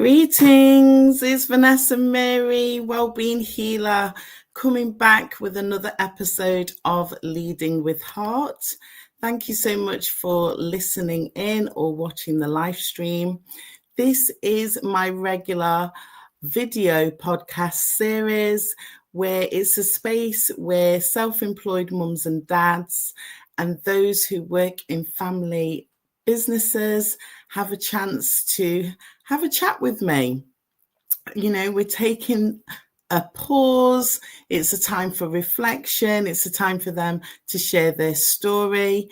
Greetings, it's Vanessa-Mary, Wellbeing Healer, coming back with another episode of Leading with Heart. Thank you so much for listening in or watching the live stream. This is my regular video podcast series where it's a space where self-employed mums and dads and those who work in family businesses have a chance to have a chat with me. You know, we're taking a pause. It's a time for reflection. It's a time for them to share their story.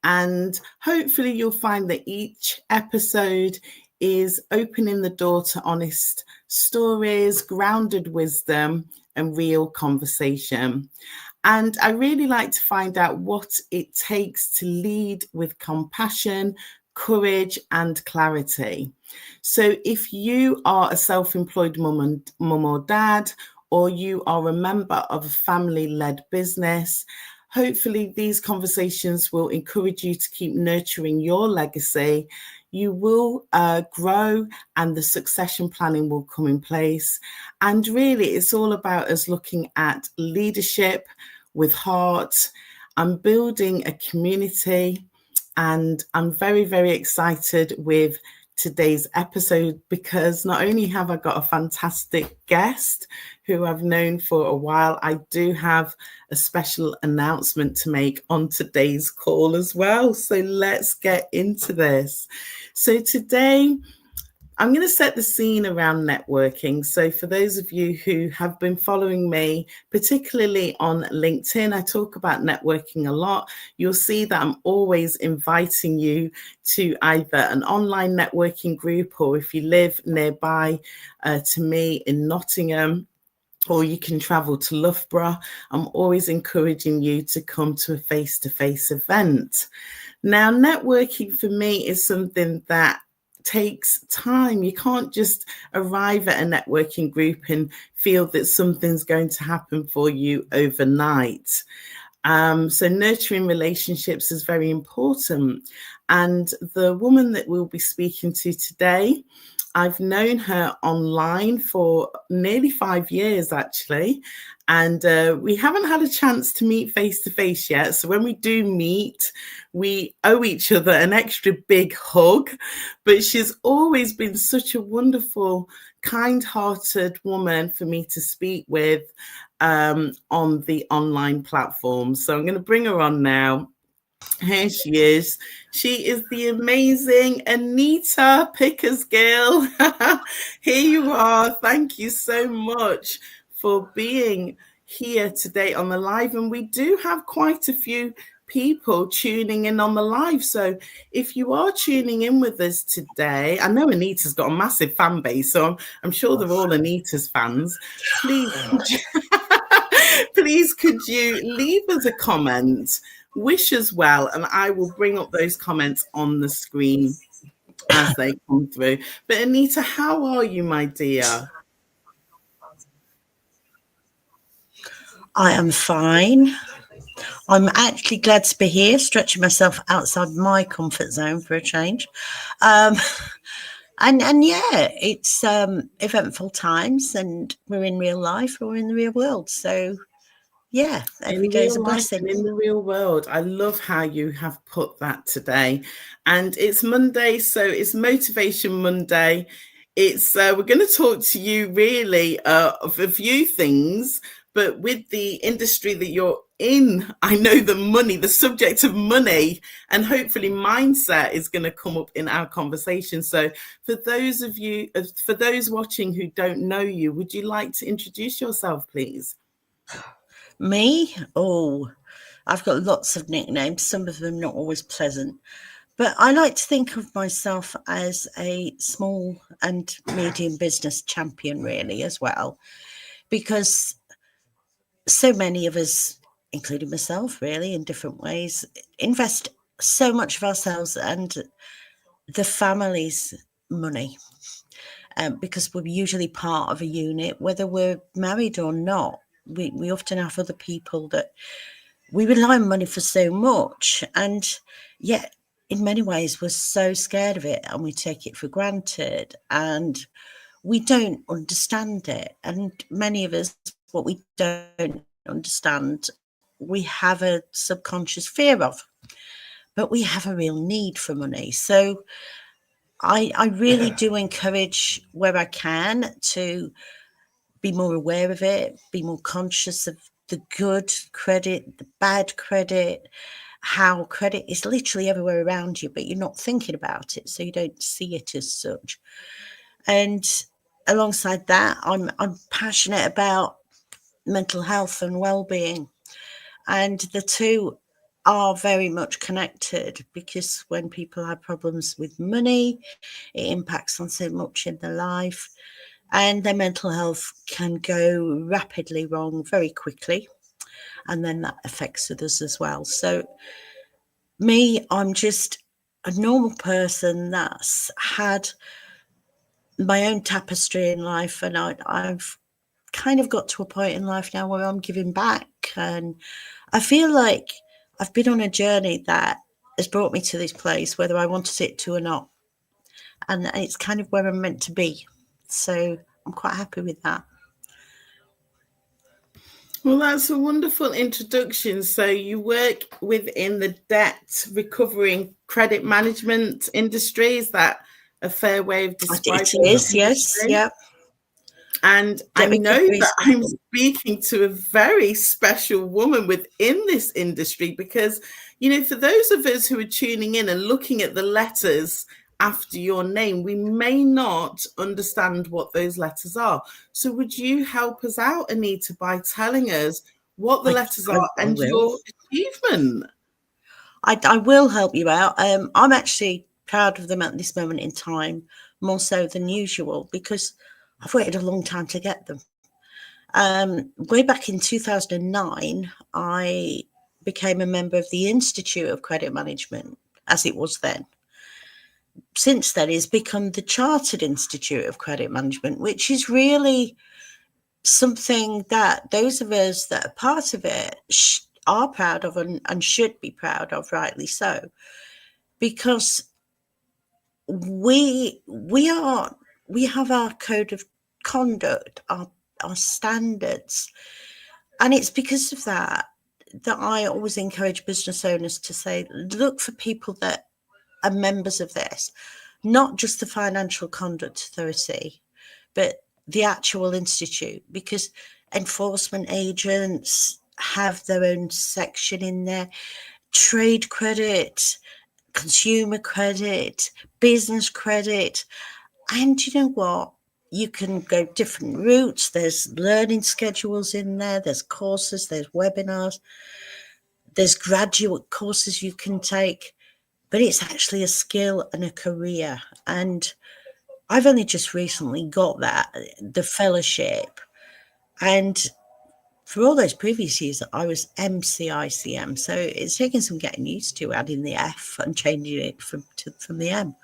And hopefully you'll find that each episode is opening the door to honest stories, grounded wisdom, and real conversation. And I really like to find out what it takes to lead with compassion, courage, and clarity. So if you are a self-employed mum or dad, or you are a member of a family-led business, hopefully these conversations will encourage you to keep nurturing your legacy. You will grow and the succession planning will come in place. And really, it's all about us looking at leadership with heart. I'm building a community and I'm very, very excited with today's episode because not only have I got a fantastic guest who I've known for a while, I do have a special announcement to make on today's call as well. So let's get into this. So today, I'm going to set the scene around networking. So for those of you who have been following me, particularly on LinkedIn, I talk about networking a lot. You'll see that I'm always inviting you to either an online networking group, or if you live nearby to me in Nottingham, or you can travel to Loughborough, I'm always encouraging you to come to a face-to-face event. Now, networking for me is something that takes time. You can't just arrive at a networking group and feel that something's going to happen for you overnight. So nurturing relationships is very important. And the woman that we'll be speaking to today, I've known her online for nearly 5 years, actually. And we haven't had a chance to meet face to face yet. So when we do meet, we owe each other an extra big hug. But she's always been such a wonderful, kind-hearted woman for me to speak with on the online platform. So I'm going to bring her on now. Here she is. She is the amazing Anita Pickersgill. Here you are. Thank you so much for being here today on the live. And we do have quite a few people tuning in on the live. So if you are tuning in with us today, I know Anita's got a massive fan base, so I'm sure they're all Anita's fans. Please could you leave us a comment, wish us well, and I will bring up those comments on the screen as they come through. But Anita, how are you, my dear? I am fine. I'm actually glad to be here, stretching myself outside my comfort zone for a change. And yeah, it's eventful times, and we're in real life, or in the real world. So yeah, every day is a blessing. In the real world. I love how you have put that today. And it's Monday, so it's Motivation Monday. It's we're going to talk to you really of a few things, but with the industry that you're in, I know the subject of money and hopefully mindset is going to come up in our conversation. So for those of you, for those watching who don't know you, would you like to introduce yourself, please? Me? Oh, I've got lots of nicknames, some of them not always pleasant. But I like to think of myself as a small and medium business champion, really, as well, because so many of us, including myself, really, in different ways, invest so much of ourselves and the family's money, because we're usually part of a unit, whether we're married or not. We often have other people that we rely on money for so much, and yet in many ways we're so scared of it and we take it for granted. And we don't understand it. And many of us, what we don't understand, we have a subconscious fear of, but we have a real need for money. So I really do encourage where I can to be more aware of it, be more conscious of the good credit, the bad credit, how credit is literally everywhere around you, but you're not thinking about it, so you don't see it as such. And alongside that, I'm passionate about mental health and well-being, and the two are very much connected, because when people have problems with money, it impacts on so much in their life, and their mental health can go rapidly wrong very quickly, and then that affects others as well. So me, I'm just a normal person that's had my own tapestry in life, and I've kind of got to a point in life now where I'm giving back, and I feel like I've been on a journey that has brought me to this place, whether I wanted it to or not, and it's kind of where I'm meant to be. So I'm quite happy with that. Well, that's a wonderful introduction. So you work within the debt recovery and credit management industry. Is that a fair way of describing It is, yes, yeah. And I know that I'm speaking to a very special woman within this industry, because, you know, for those of us who are tuning in and looking at the letters after your name, we may not understand what those letters are. So would you help us out, Anita, by telling us what the letters are and your achievement? I will help you out. I'm actually proud of them at this moment in time, more so than usual, because I've waited a long time to get them. Way back in 2009, I became a member of the Institute of Credit Management, as it was then. Since then, it's become the Chartered Institute of Credit Management, which is really something that those of us that are part of it are proud of, and should be proud of, rightly so, because we have our code of conduct, our standards, and it's because of that I always encourage business owners to say, look for people that are members of this, not just the Financial Conduct Authority, but the actual institute, because enforcement agents have their own section in there. Trade credit, consumer credit, business credit. And you know what? You can go different routes. There's learning schedules in there. There's courses, there's webinars, there's graduate courses you can take, but it's actually a skill and a career. And I've only just recently got the fellowship. And for all those previous years, I was MCICM. So it's taken some getting used to, adding the F and changing it from the M.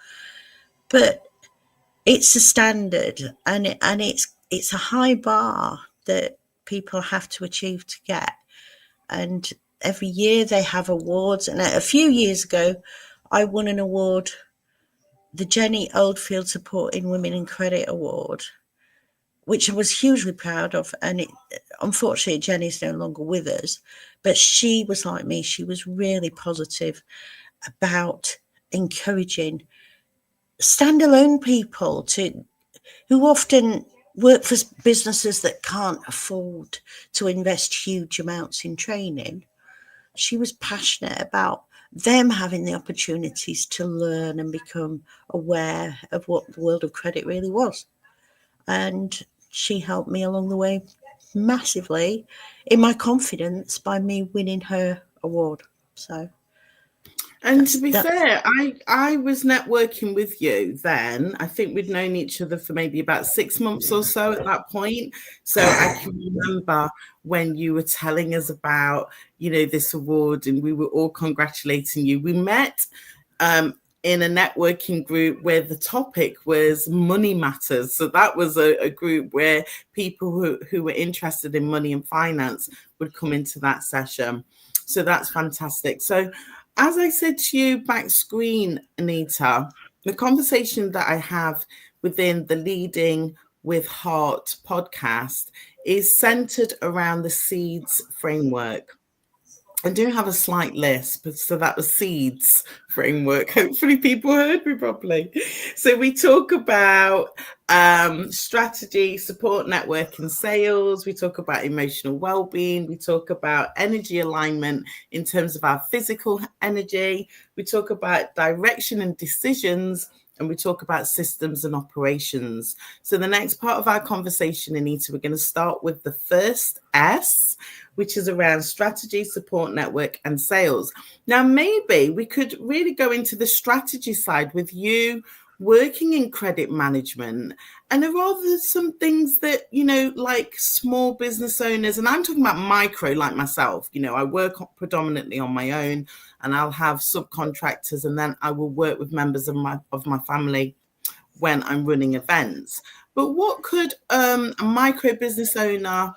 But it's a standard, and it's a high bar that people have to achieve to get. And every year they have awards. And a few years ago, I won an award, the Jenny Oldfield Supporting Women in Credit Award, which I was hugely proud of. And unfortunately, Jenny's no longer with us, but she was like me. She was really positive about encouraging standalone people who often work for businesses that can't afford to invest huge amounts in training. She was passionate about them having the opportunities to learn and become aware of what the world of credit really was. And she helped me along the way massively in my confidence by me winning her award. So, and to be fair, I was networking with you then. I think we'd known each other for maybe about 6 months or so at that point. So I can remember when you were telling us about, you know, this award, and we were all congratulating you. We met in a networking group where the topic was money matters. So that was a group where people who were interested in money and finance would come into that session. So that's fantastic. So as I said to you back screen, Anita, the conversation that I have within the Leading with Heart podcast is centered around the SEEDS framework. I do have a slight list, but so that was SEEDS framework. Hopefully people heard me properly. So we talk about strategy, support network and sales. We talk about emotional well-being. We talk about energy alignment in terms of our physical energy. We talk about direction and decisions. And we talk about systems and operations. So the next part of our conversation, Anita, we're going to start with the first S, which is around strategy, support network, and sales. Now, maybe we could really go into the strategy side with you working in credit management. And there are some things that, like small business owners, and I'm talking about micro, like myself, I work predominantly on my own, and I'll have subcontractors, and then I will work with members of my family when I'm running events. But what could a micro business owner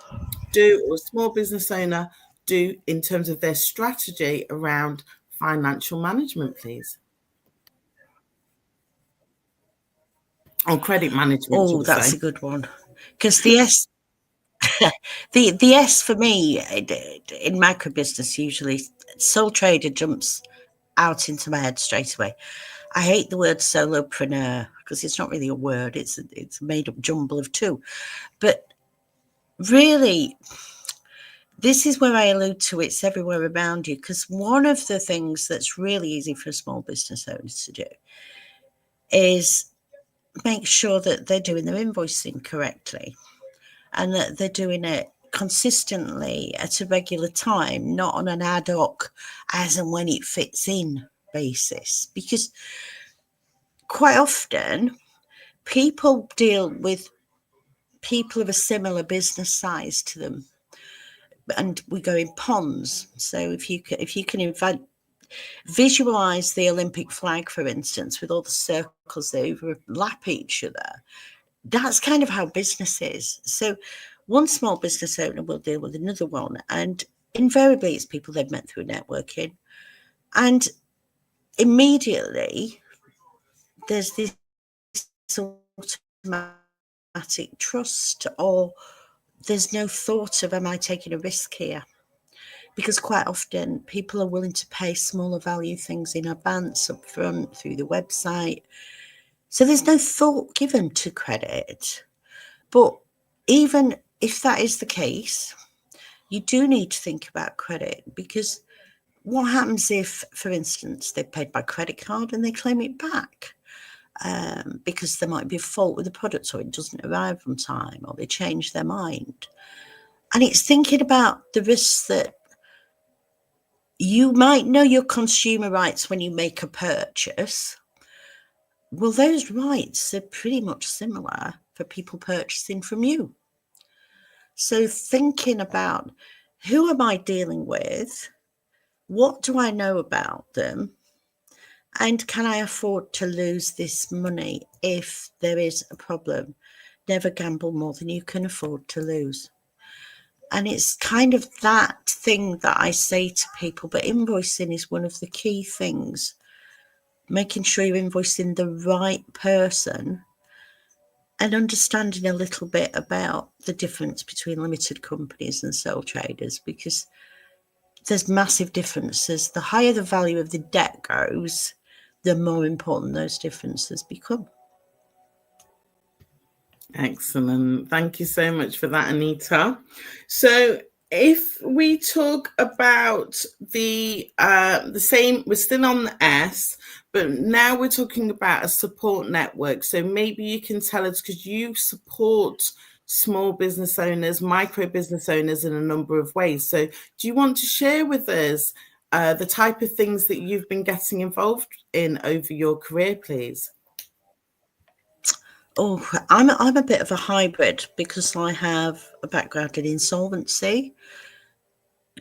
do, or a small business owner do, in terms of their strategy around financial management, please? Or credit management, should I that's say. a good one. Because the S, the S for me in micro business, usually sole trader jumps out into my head straight away. I hate the word solopreneur because it's not really a word. It's a made up jumble of two. But really, this is where I allude to it's everywhere around you, because one of the things that's really easy for small business owners to do is make sure that they're doing their invoicing correctly and that they're doing it consistently at a regular time, not on an ad hoc as and when it fits in basis. Because quite often people deal with people of a similar business size to them, and we go in ponds. So if you can visualize the Olympic flag, for instance, with all the circles that overlap each other, that's kind of how business is. So one small business owner will deal with another one, and invariably it's people they've met through networking, and immediately there's this automatic trust, or there's no thought of, am I taking a risk here? Because quite often people are willing to pay smaller value things in advance up front through the website. So there's no thought given to credit. But even if that is the case, you do need to think about credit, because what happens if, for instance, they paid by credit card and they claim it back because there might be a fault with the product, or it doesn't arrive on time, or they change their mind. And it's thinking about the risks that you might know your consumer rights when you make a purchase. Well, those rights are pretty much similar for people purchasing from you. So thinking about, who am I dealing with? What do I know about them? And can I afford to lose this money if there is a problem? Never gamble more than you can afford to lose. And it's kind of that thing that I say to people, but invoicing is one of the key things. Making sure you're invoicing the right person and understanding a little bit about the difference between limited companies and sole traders, because there's massive differences. The higher the value of the debt goes, the more important those differences become. Excellent. Thank you so much for that, Anita. So if we talk about the same, we're still on the S, but now we're talking about a support network. So maybe you can tell us, because you support small business owners, micro business owners in a number of ways. So do you want to share with us the type of things that you've been getting involved in over your career, please? Oh, I'm a bit of a hybrid, because I have a background in insolvency,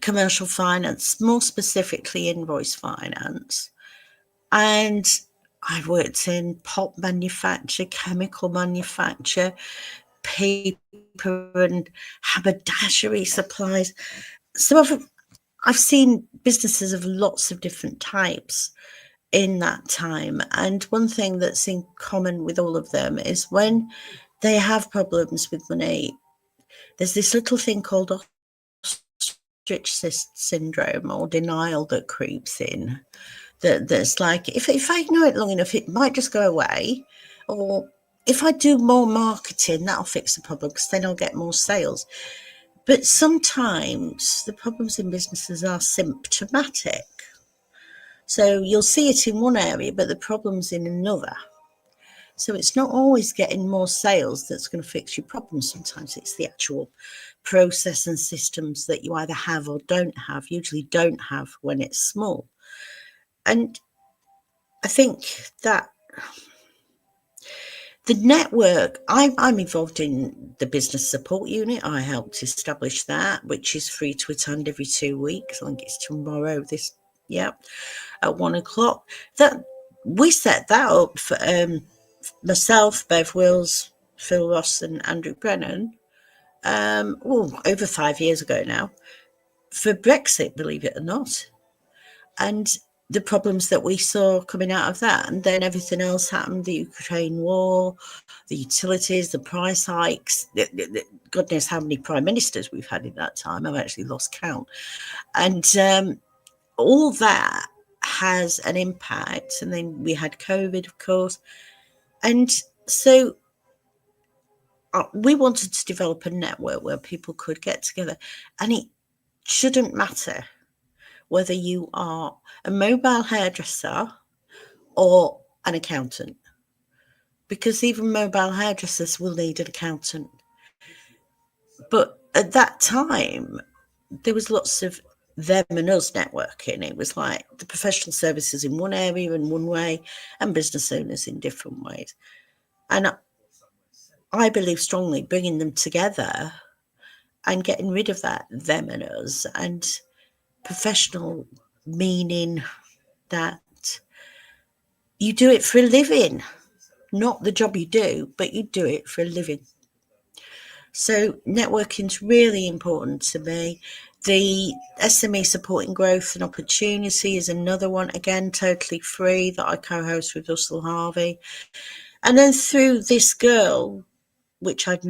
commercial finance, more specifically invoice finance. And I've worked in pulp manufacture, chemical manufacture, paper and haberdashery supplies. So I've seen businesses of lots of different types in that time. And one thing that's in common with all of them is when they have problems with money. There's this little thing called ostrich syndrome or denial that creeps in. That's like, if I ignore it long enough, it might just go away. Or if I do more marketing, that'll fix the problem because then I'll get more sales. But sometimes the problems in businesses are symptomatic. So you'll see it in one area, but the problem's in another. So it's not always getting more sales that's going to fix your problem. Sometimes it's the actual process and systems that you either have or don't have, usually don't have when it's small. And I think that the network, I'm involved in the business support unit. I helped establish that, which is free to attend every 2 weeks. I think it's tomorrow, at 1 o'clock. That we set that up for myself, Bev Wills, Phil Ross, and Andrew Brennan, over 5 years ago now, for Brexit, believe it or not. And the problems that we saw coming out of that, and then everything else happened, the Ukraine war, the utilities, the price hikes, God knows how many prime ministers we've had in that time. I've actually lost count. And all that has an impact. And then we had COVID, of course. And so we wanted to develop a network where people could get together. And it shouldn't matter whether you are a mobile hairdresser or an accountant, because even mobile hairdressers will need an accountant. But at that time, there was lots of them and us networking. It was like the professional services in one area in one way and business owners in different ways. And I believe strongly bringing them together and getting rid of that them and us, and professional meaning that you do it for a living, not the job you do, but you do it for a living. So networking's really important to me. The SME Supporting Growth and Opportunity is another one, again, totally free, that I co-host with Russell Harvey. And then through this girl, which is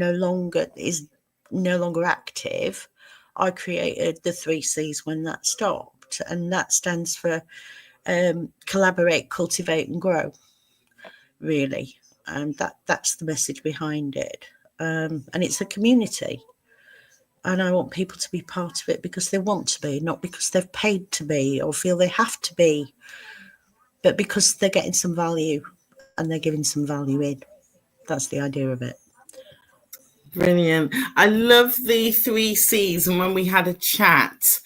no longer active, I created the 3 C's when that stopped. And that stands for collaborate, cultivate and grow, really. And that's the message behind it. And it's a community. And I want people to be part of it because they want to be, not because they've paid to be or feel they have to be, but because they're getting some value and they're giving some value in. That's the idea of it. Brilliant. I love the 3 C's. And when we had a chat,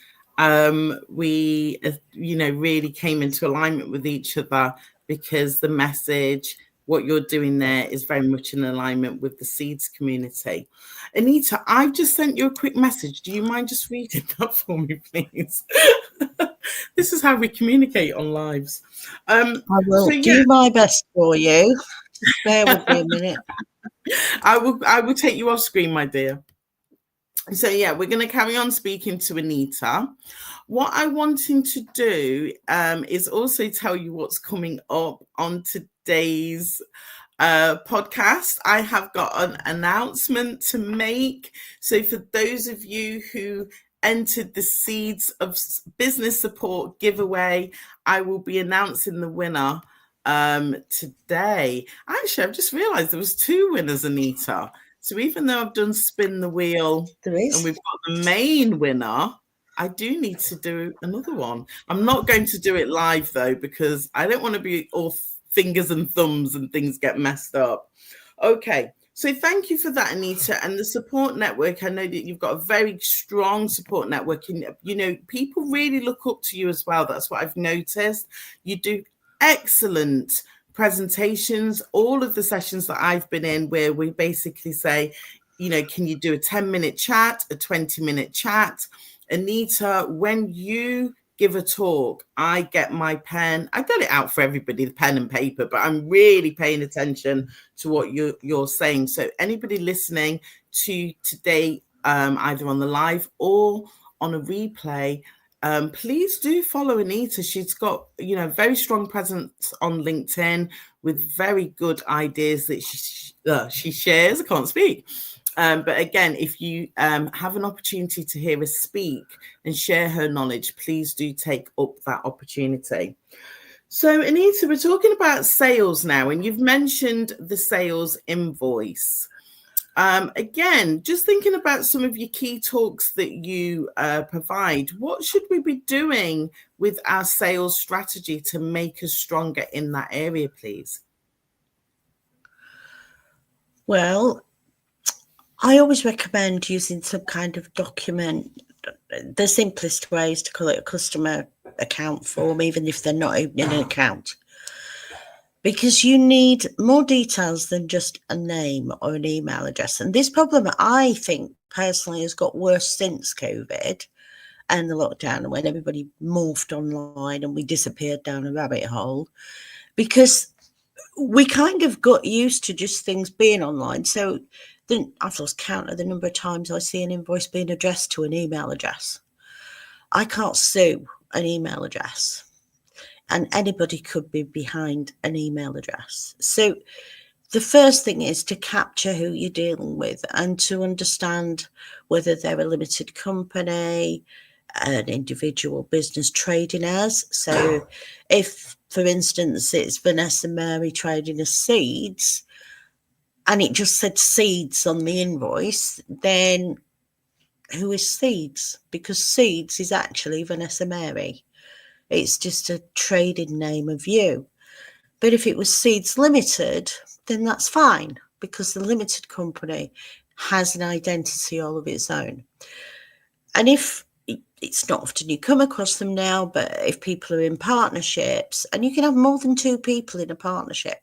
we, really came into alignment with each other, because the message, what you're doing there, is very much in alignment with the Seeds community. Anita, I've just sent you a quick message. Do you mind just reading that for me, please? This is how we communicate on lives. I will do my best for you. Just bear with me a minute. I will take you off screen, my dear. So we're going to carry on speaking to Anita. What I wanting to do is also tell you what's coming up on today's podcast. I have got an announcement to make. So for those of you who entered the Seeds of Business Support giveaway, I will be announcing the winner today. Actually, I've just realized there was 2 winners, Anita. So even though I've done spin the wheel and we've got the main winner, I do need to do another one. I'm not going to do it live though, because I don't want to be all fingers and thumbs and things get messed up. Okay. So thank you for that, Anita. And the support network, I know that you've got a very strong support network, and people really look up to you as well. That's what I've noticed. You do excellent presentations. All of the sessions that I've been in, where we basically say, can you do a 10-minute chat, a 20-minute chat? Anita, when you give a talk, I get my pen. I get it out for everybody, the pen and paper, but I'm really paying attention to what you're saying. So anybody listening to today, either on the live or on a replay, please do follow Anita. She's got, very strong presence on LinkedIn with very good ideas that she shares. I can't speak. But again, if you have an opportunity to hear her speak and share her knowledge, please do take up that opportunity. So Anita, we're talking about sales now, and you've mentioned the sales invoice. Again, just thinking about some of your key talks that you provide, what should we be doing with our sales strategy to make us stronger in that area, please? Well, I always recommend using some kind of document. The simplest way is to call it a customer account form, even if they're not opening an account. Because you need more details than just a name or an email address. And this problem, I think, personally, has got worse since COVID and the lockdown, and when everybody morphed online and we disappeared down a rabbit hole, because we kind of got used to just things being online. So then I've lost count of the number of times I see an invoice being addressed to an email address. I can't sue an email address, and anybody could be behind an email address. So the first thing is to capture who you're dealing with and to understand whether they're a limited company, an individual business trading as. So if, for instance, it's Vanessa-Mary trading as seeds and it just said seeds on the invoice, then who is seeds? Because seeds is actually Vanessa-Mary. It's just a trading name of you. But if it was Seeds Limited, then that's fine, because the limited company has an identity all of its own. And if it's not often you come across them now, but if people are in partnerships, and you can have more than 2 people in a partnership,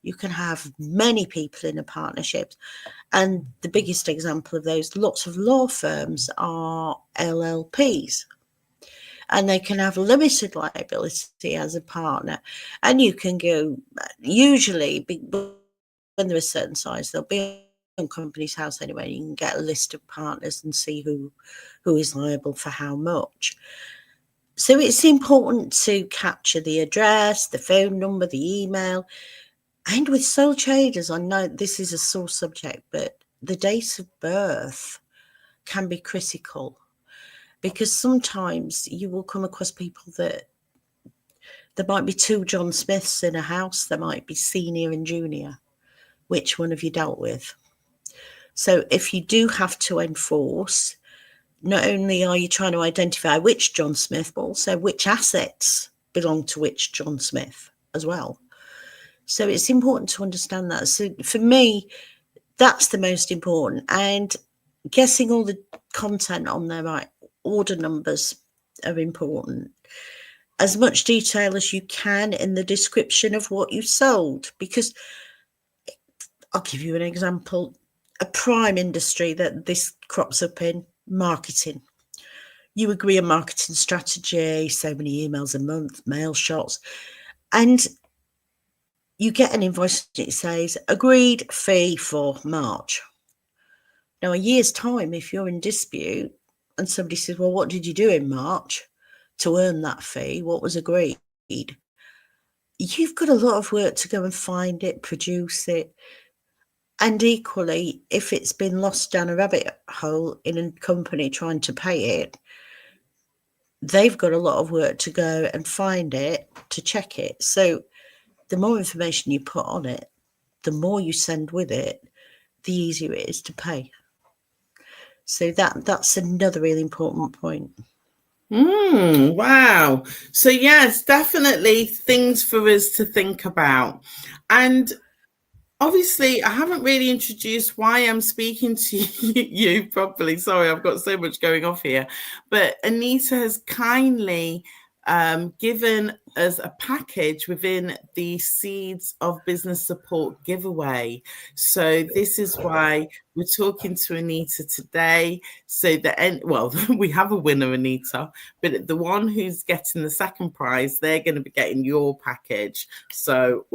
you can have many people in a partnership. And the biggest example of those, lots of law firms are LLPs. And they can have limited liability as a partner. And you can go, usually, when they're a certain size, they'll be on Companies House anyway. You can get a list of partners and see who is liable for how much. So it's important to capture the address, the phone number, the email. And with sole traders, I know this is a sore subject, but the date of birth can be critical. Because sometimes you will come across people that there might be 2 John Smiths in a house. There might be senior and junior. Which one have you dealt with? So if you do have to enforce, not only are you trying to identify which John Smith, but also which assets belong to which John Smith as well. So it's important to understand that. So for me, that's the most important. And guessing all the content on there, right? Order numbers are important. As much detail as you can in the description of what you sold, because I'll give you an example. A prime industry that this crops up in, marketing. You agree a marketing strategy, so many emails a month, mail shots, and you get an invoice that says agreed fee for March. Now, a year's time, if you're in dispute and somebody says, well, what did you do in March to earn that fee? What was agreed? You've got a lot of work to go and find it, produce it. And equally, if it's been lost down a rabbit hole in a company trying to pay it, they've got a lot of work to go and find it, to check it. So the more information you put on it, the more you send with it, the easier it is to pay. So that's another really important point. Wow. So yes, definitely things for us to think about. And obviously, I haven't really introduced why I'm speaking to you properly. Sorry, I've got so much going off here. But Anita has kindly given us a package within the Seeds of Business Support giveaway. So this is why We're talking to Anita today. So we have a winner, Anita, but the one who's getting the second prize, they're going to be getting your package. So,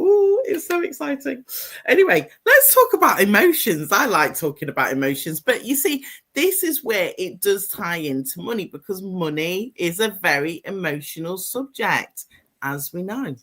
it's so exciting. Anyway, let's talk about emotions. I like talking about emotions, but you see, this is where it does tie into money, because money is a very emotional subject, as we know.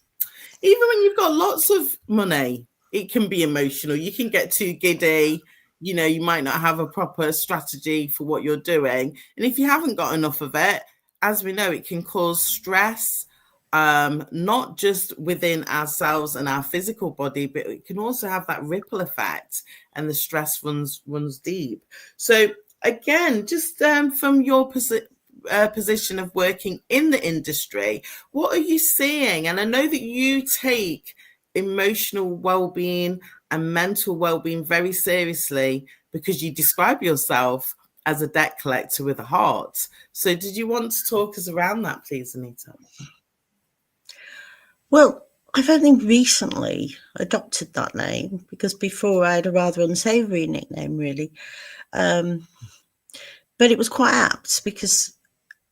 Even when you've got lots of money, it can be emotional. You can get too giddy. You might not have a proper strategy for what you're doing. And if you haven't got enough of it, as we know, it can cause stress, not just within ourselves and our physical body, but it can also have that ripple effect, and the stress runs deep. So again, just from your position of working in the industry, what are you seeing? And I know that you take emotional well-being and mental well-being very seriously, because you describe yourself as a debt collector with a heart. So did you want to talk us around that, please, Anita? Well, I've only recently adopted that name, because before I had a rather unsavoury nickname, really. But it was quite apt, because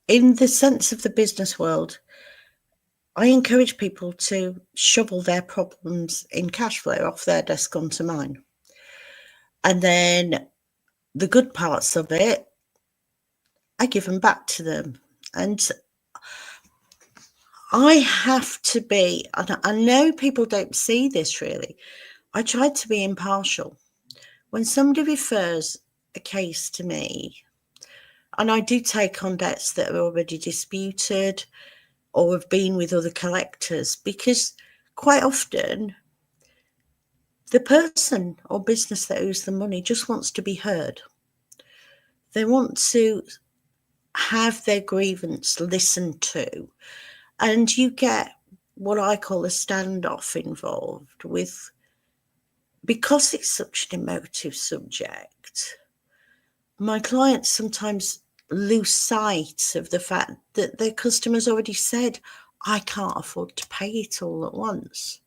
in the sense of the business world, I encourage people to shovel their problems in cash flow off their desk onto mine. And then the good parts of it, I give them back to them. And I have to be, and I know people don't see this really, I try to be impartial. When somebody refers a case to me, and I do take on debts that are already disputed or have been with other collectors, because quite often the person or business that owes the money just wants to be heard. They want to have their grievance listened to, and you get what I call a standoff involved with, because it's such an emotive subject. My clients sometimes lose sight of the fact that their customers already said, I can't afford to pay it all at once.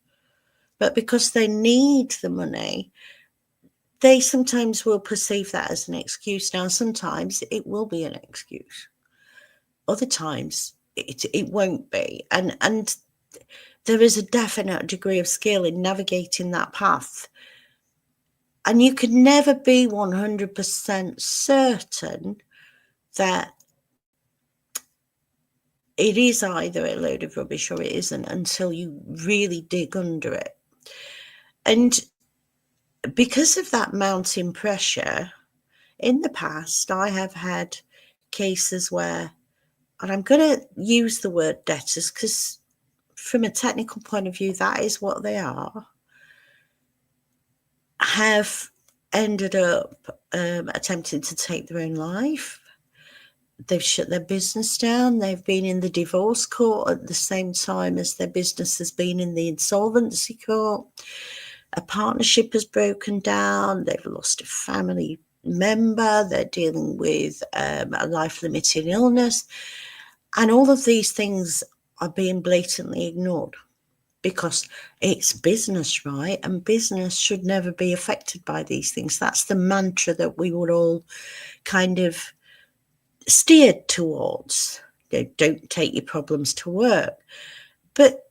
But because they need the money, they sometimes will perceive that as an excuse. Now, sometimes it will be an excuse. Other times it won't be. And there is a definite degree of skill in navigating that path. And you could never be 100% certain that it is either a load of rubbish or it isn't, until you really dig under it. And because of that mounting pressure, in the past, I have had cases where, and I'm going to use the word debtors because from a technical point of view, that is what they are, have ended up attempting to take their own life. They've shut their business down. They've been in the divorce court at the same time as their business has been in the insolvency court. A partnership has broken down. They've lost a family member. They're dealing with a life-limiting illness. And all of these things are being blatantly ignored because it's business, right? And business should never be affected by these things. That's the mantra that we would all kind of steered towards. Don't take your problems to work. But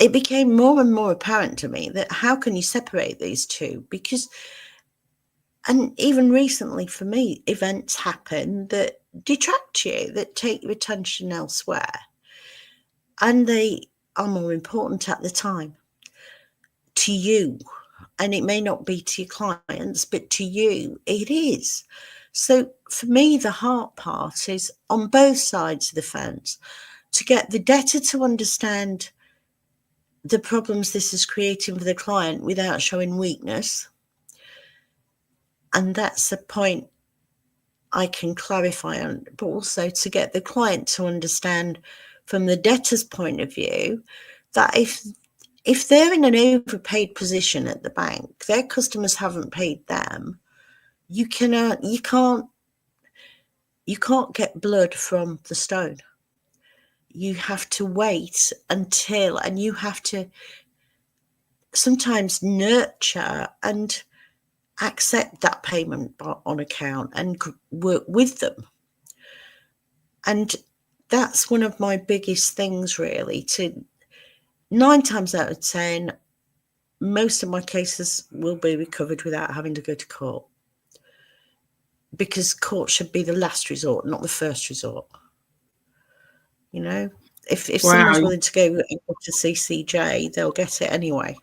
it became more and more apparent to me that how can you separate these two? Because, and even recently for me, events happen that detract you, that take your attention elsewhere. And they are more important at the time to you. And it may not be to your clients, but to you, it is. So for me, the hard part is on both sides of the fence to get the debtor to understand the problems this is creating for the client without showing weakness. And that's a point I can clarify on, but also to get the client to understand from the debtor's point of view that if they're in an overpaid position at the bank, their customers haven't paid them, you can't get blood from the stone. You have to wait until, and you have to sometimes nurture and accept that payment on account and work with them. And that's one of my biggest things, really. To 9 times out of 10, most of my cases will be recovered without having to go to court, because court should be the last resort, not the first resort. You know, if someone's willing to go to CCJ, they'll get it anyway.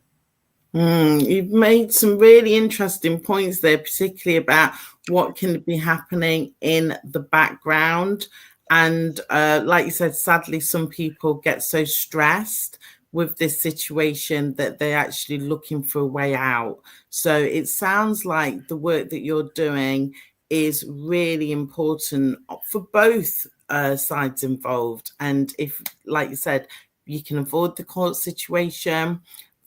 You've made some really interesting points there, particularly about what can be happening in the background. And like you said, sadly, some people get so stressed with this situation that they're actually looking for a way out. So it sounds like the work that you're doing is really important for both sides involved. And if, like you said, you can avoid the court situation,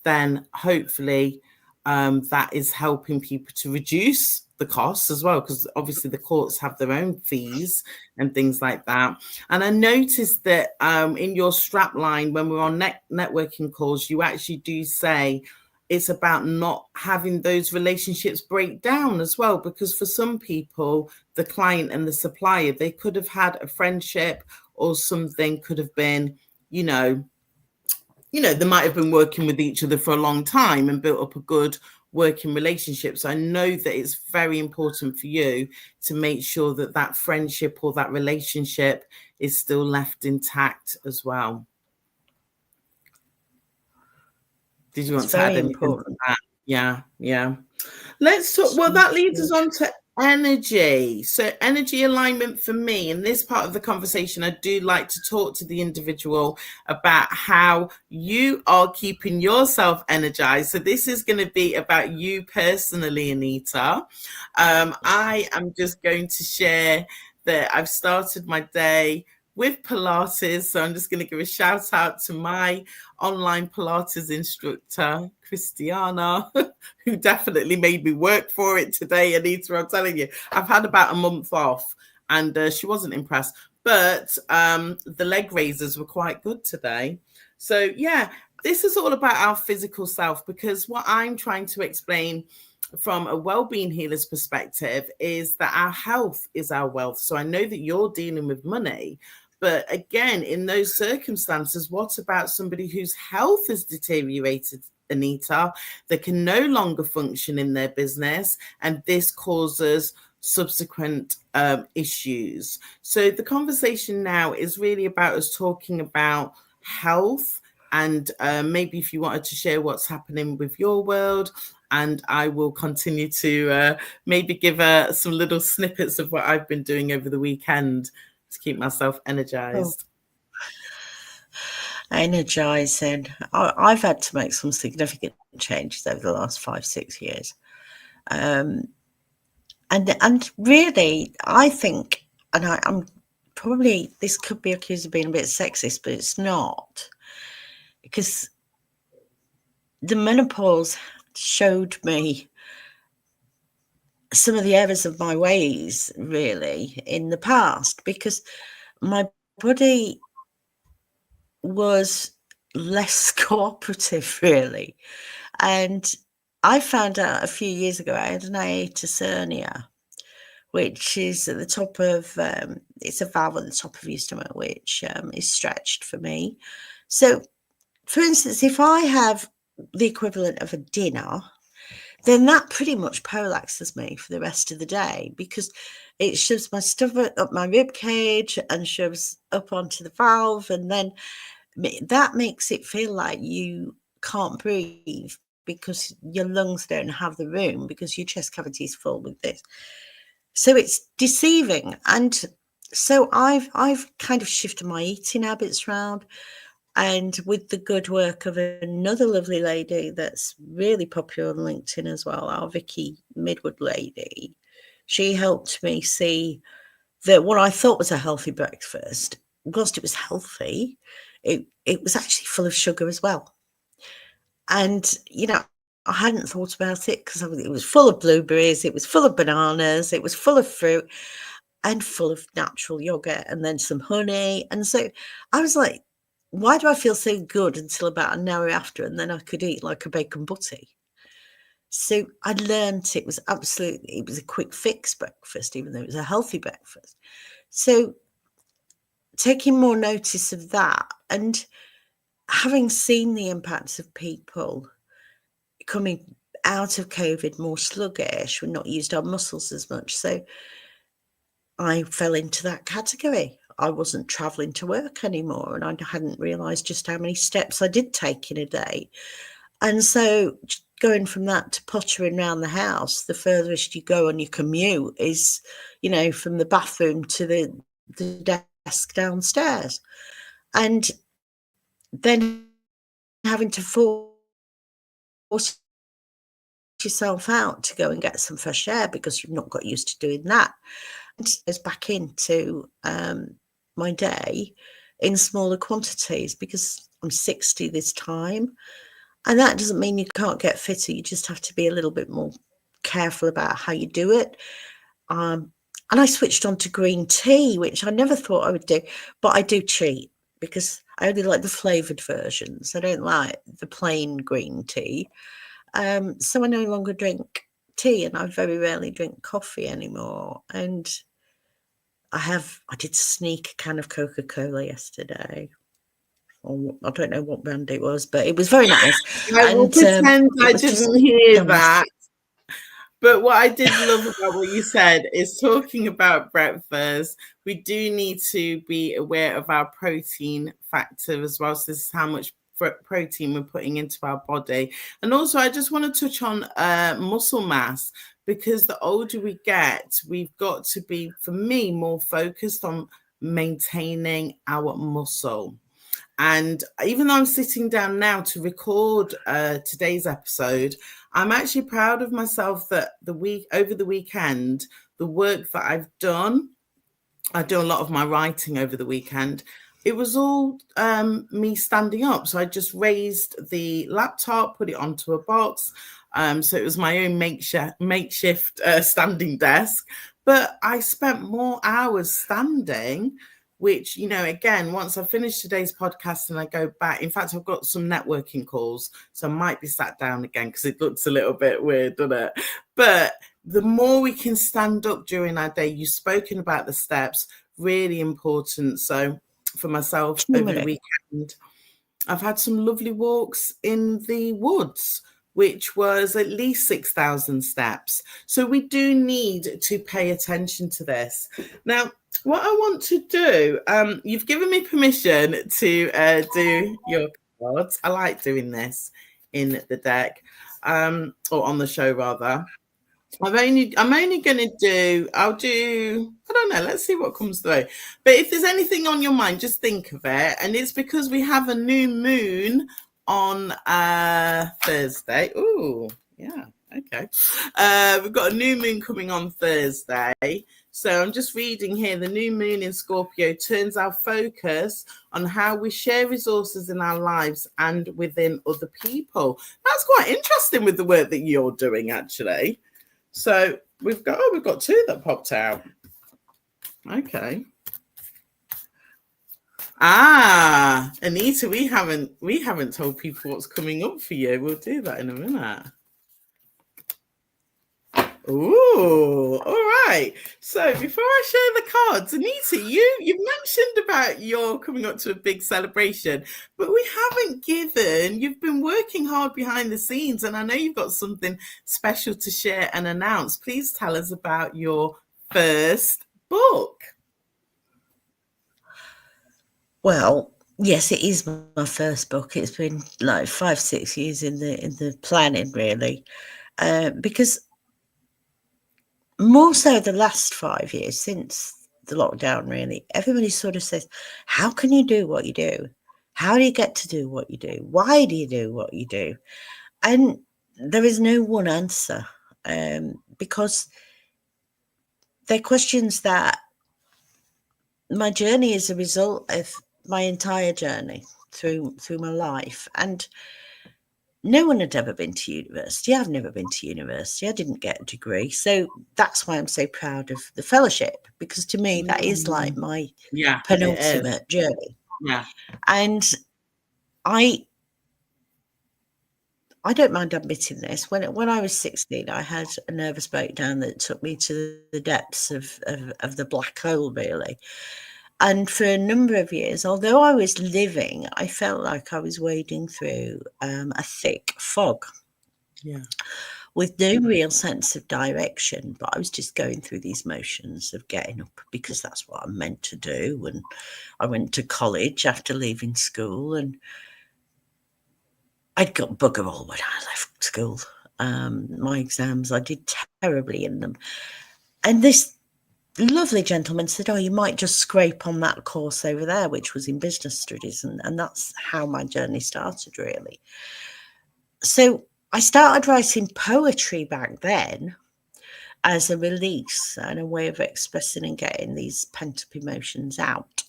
then hopefully that is helping people to reduce the costs as well, because obviously the courts have their own fees and things like that. And I noticed that in your strap line, when we're on networking calls, you actually do say it's about not having those relationships break down as well, because for some people, the client and the supplier, they could have had a friendship, or something could have been, they might have been working with each other for a long time and built up a good working relationship. So I know that it's very important for you to make sure that that friendship or that relationship is still left intact as well. Did you want to add anything to that? Yeah. Let's talk. Well, that leads us on to energy. So energy alignment for me in this part of the conversation, I do like to talk to the individual about how you are keeping yourself energized. So this is going to be about you personally, Anita. I am just going to share that I've started my day with Pilates. So I'm just going to give a shout out to my online Pilates instructor, Christiana, who definitely made me work for it today. Anita, I'm telling you, I've had about a month off and she wasn't impressed, but the leg raisers were quite good today. So yeah, this is all about our physical self, because what I'm trying to explain from a well-being healer's perspective is that our health is our wealth. So I know that you're dealing with money, but again, in those circumstances, what about somebody whose health has deteriorated, Anita? They can no longer function in their business, and this causes subsequent issues. So the conversation now is really about us talking about health, and maybe if you wanted to share what's happening with your world, and I will continue to maybe give some little snippets of what I've been doing over the weekend to keep myself energized. Energizing. I've had to make some significant changes over the last 5-6 years. And really, I think, and I'm probably, this could be accused of being a bit sexist, but it's not. Because the menopause showed me some of the errors of my ways, really, in the past, because my body was less cooperative, really. And I found out a few years ago I had an hiatus hernia, which is at the top of, it's a valve at the top of your stomach, which is stretched for me. So, for instance, if I have the equivalent of a dinner, then that pretty much paralyzes me for the rest of the day, because it shoves my stomach up my rib cage and shoves up onto the valve, and then that makes it feel like you can't breathe because your lungs don't have the room, because your chest cavity is full with this. So it's deceiving. And so I've kind of shifted my eating habits around. And with the good work of another lovely lady that's really popular on LinkedIn as well, our Vicky Midwood lady, she helped me see that what I thought was a healthy breakfast, whilst it was healthy, it was actually full of sugar as well. And, I hadn't thought about it because it was full of blueberries, it was full of bananas, it was full of fruit and full of natural yogurt, and then some honey. And so I was like, why do I feel so good until about an hour after? And then I could eat like a bacon butty. So I learned it was a quick fix breakfast, even though it was a healthy breakfast. So taking more notice of that, and having seen the impacts of people coming out of COVID more sluggish, we've not used our muscles as much. So I fell into that category. I wasn't traveling to work anymore, and I hadn't realized just how many steps I did take in a day. And so going from that to pottering around the house, the furthest you go on your commute is, from the bathroom to the desk downstairs. And then having to force yourself out to go and get some fresh air because you've not got used to doing that. And goes back into my day in smaller quantities because I'm 60 this time. And that doesn't mean you can't get fitter. You just have to be a little bit more careful about how you do it. And I switched on to green tea, which I never thought I would do, but I do cheat because I only like the flavoured versions. I don't like the plain green tea. So I no longer drink tea, and I very rarely drink coffee anymore. And I did sneak a can of Coca-Cola yesterday. I don't know what brand it was, but it was very nice. I will pretend I didn't hear that. But what I did love about what you said is talking about breakfast. We do need to be aware of our protein factor as well. So this is how much protein we're putting into our body. And also, I just want to touch on muscle mass, because the older we get, we've got to be, for me, more focused on maintaining our muscle. And even though I'm sitting down now to record today's episode, I'm actually proud of myself that over the weekend, the work that I've done, I do a lot of my writing over the weekend. It was all me standing up. So I just raised the laptop, put it onto a box. So it was my own makeshift standing desk. But I spent more hours standing, which, again, once I finish today's podcast and I go back, in fact, I've got some networking calls, so I might be sat down again because it looks a little bit weird, doesn't it? But the more we can stand up during our day, you've spoken about the steps, really important. So for myself, over the weekend, I've had some lovely walks in the woods, which was at least 6,000 steps. So we do need to pay attention to this. Now, what I want to do, you've given me permission to do your cards. I like doing this in the deck, or on the show rather. I'm only going to do, I don't know, let's see what comes through. But if there's anything on your mind, just think of it. And it's because we have a new moon on Thursday. Ooh, yeah, okay. We've got a new moon coming on Thursday. So I'm just reading here, the new moon in Scorpio turns our focus on how we share resources in our lives and within other people. That's quite interesting with the work that you're doing, actually. So we've got two that popped out. Okay. Anita, we haven't told people what's coming up for you. We'll do that in a minute. Ooh, all right. So before I share the cards, Anita, you've mentioned about you're coming up to a big celebration, but we haven't you've been working hard behind the scenes, and I know you've got something special to share and announce. Please tell us about your first book. Well, yes, it is my first book. It's been like 5-6 years in the planning, really, because more so the last 5 years since the lockdown, really, everybody sort of says, how can you do what you do? How do you get to do what you do? Why do you do what you do? And there is no one answer, because they're questions that my journey is a result of my entire journey through my life. And no one had ever been to university. I've never been to university. I didn't get a degree. So that's why I'm so proud of the fellowship, because to me, that is like my penultimate journey. Yeah. And I I don't mind admitting this. When I was 16, I had a nervous breakdown that took me to the depths of the black hole, really. And for a number of years, although I was living, I felt like I was wading through a thick fog. Yeah. With no real sense of direction, but I was just going through these motions of getting up because that's what I'm meant to do. And I went to college after leaving school, and I'd got bugger all when I left school. My exams, I did terribly in them. And this lovely gentleman said, "Oh, you might just scrape on that course over there," which was in business studies. And that's how my journey started, really. So I started writing poetry back then as a release and a way of expressing and getting these pent-up emotions out.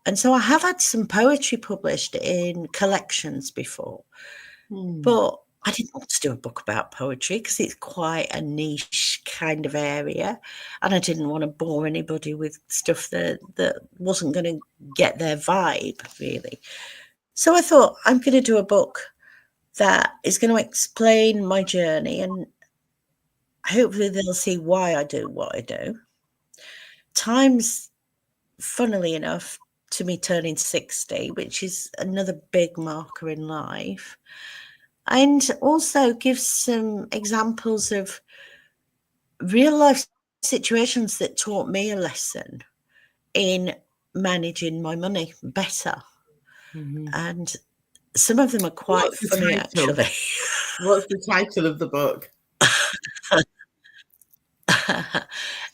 And so I have had some poetry published in collections before, but I didn't want to do a book about poetry because it's quite a niche kind of area, and I didn't want to bore anybody with stuff that wasn't going to get their vibe, really. So I thought, I'm going to do a book that is going to explain my journey, and hopefully they'll see why I do what I do. Time's, funnily enough, to me turning 60, which is another big marker in life, and also gives some examples of real life situations that taught me a lesson in managing my money better. And some of them are quite funny, actually. What's the title of the book?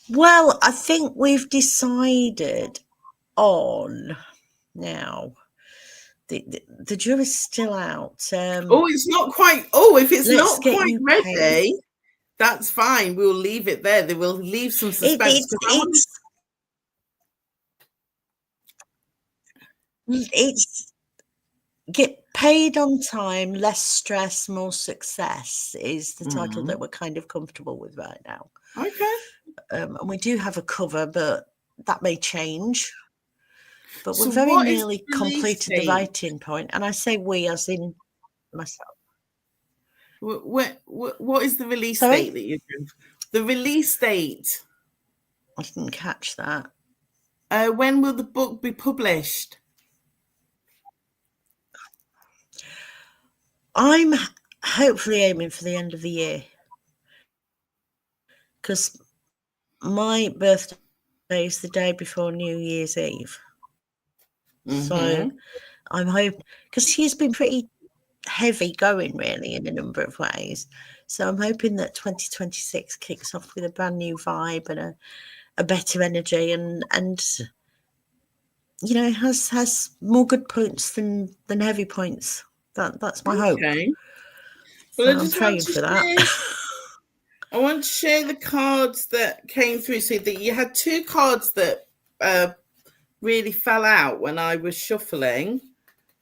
Well, I think we've decided on now. The jury's still out. It's not quite. If it's not quite ready, paid. That's fine. We'll leave it there. They will leave some suspense. It's Get Paid on Time, Less Stress, More Success is the title that we're kind of comfortable with right now. Okay. And we do have a cover, but that may change. But we're very nearly completed the writing point, and I say we as in myself. What is the release date that you do? The release date. I didn't catch that. When will the book be published? I'm hopefully aiming for the end of the year, because my birthday is the day before New Year's Eve. So I'm hoping, because she's been pretty heavy going, really, in a number of ways. So I'm hoping that 2026 kicks off with a brand new vibe and a better energy, and you know, has more good points than heavy points. That's my hope. Well, so I'm praying for that. I want to share the cards that came through. So that you had two cards that really fell out when I was shuffling.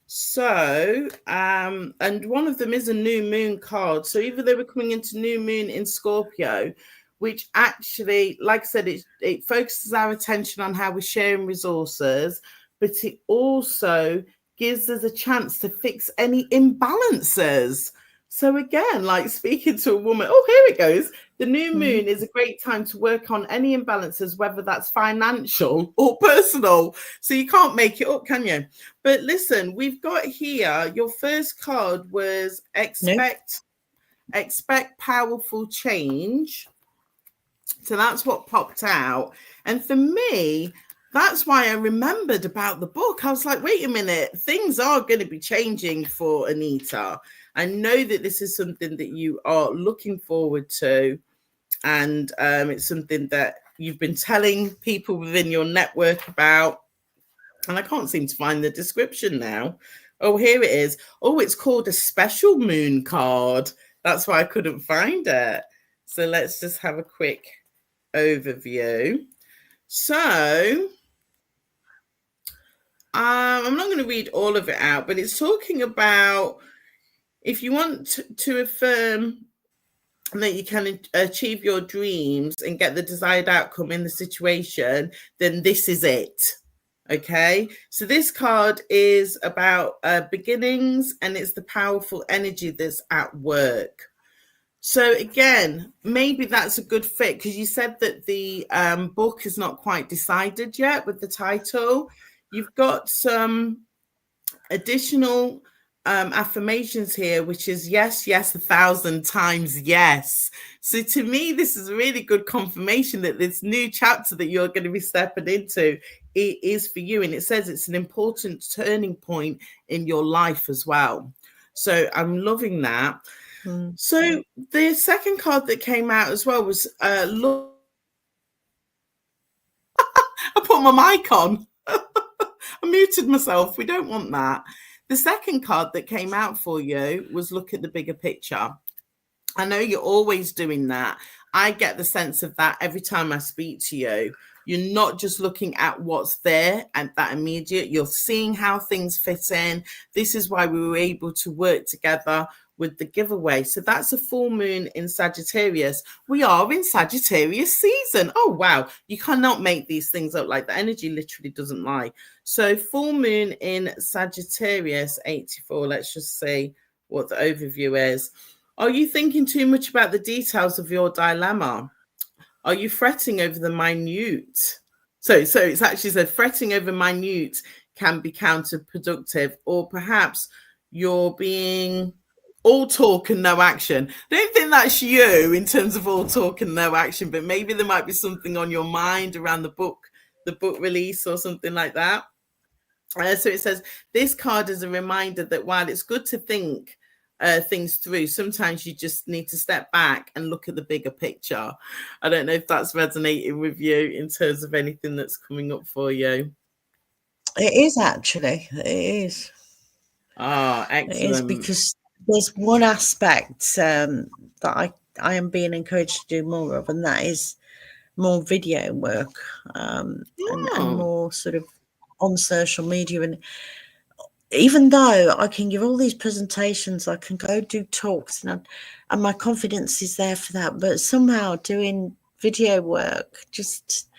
So, and one of them is a new moon card. So even though we're coming into new moon in Scorpio, which actually, like I said, it focuses our attention on how we're sharing resources, but it also gives us a chance to fix any imbalances. So again, like speaking to a woman, here it goes. The new moon is a great time to work on any imbalances, whether that's financial or personal. So you can't make it up, can you? But listen, we've got here, your first card was expect powerful change. So that's what popped out. And for me, that's why I remembered about the book. I was like, wait a minute, things are going to be changing for Anita. I know that this is something that you are looking forward to. And it's something that you've been telling people within your network about. And I can't seem to find the description now. Here it is. It's called a special moon card. That's why I couldn't find it. So let's just have a quick overview. So I'm not going to read all of it out, but it's talking about if you want to affirm that you can achieve your dreams and get the desired outcome in the situation, then this is it. Okay, so this card is about beginnings, and it's the powerful energy that's at work. So again, maybe that's a good fit, because you said that the book is not quite decided yet with the title. You've got some additional affirmations here, which is yes, yes, 1,000 times yes. So to me, this is a really good confirmation that this new chapter that you're going to be stepping into, it is for you. And it says it's an important turning point in your life as well. So I'm loving that. So the second card that came out as well was look. I put my mic on. I muted myself. We don't want that. The second card that came out for you was look at the bigger picture. I know you're always doing that. I get the sense of that every time I speak to you. You're not just looking at what's there and that immediate. You're seeing how things fit in. This is why we were able to work together with the giveaway. So that's a full moon in Sagittarius. We are in Sagittarius season. Oh, wow. You cannot make these things up. Like, the energy literally doesn't lie. So full moon in Sagittarius 84. Let's just see what the overview is. Are you thinking too much about the details of your dilemma? Are you fretting over the minute? So it's actually said fretting over minute can be counterproductive, or perhaps you're being all talk and no action. I don't think that's you in terms of all talk and no action, but maybe there might be something on your mind around the book release or something like that. So it says this card is a reminder that while it's good to think things through, sometimes you just need to step back and look at the bigger picture. I don't know if that's resonating with you in terms of anything that's coming up for you. It is, actually. It is. Ah, excellent. It is, because there's one aspect that I am being encouraged to do more of, and that is more video work, and more sort of on social media. And even though I can give all these presentations, I can go do talks, and my confidence is there for that, but somehow doing video work, just,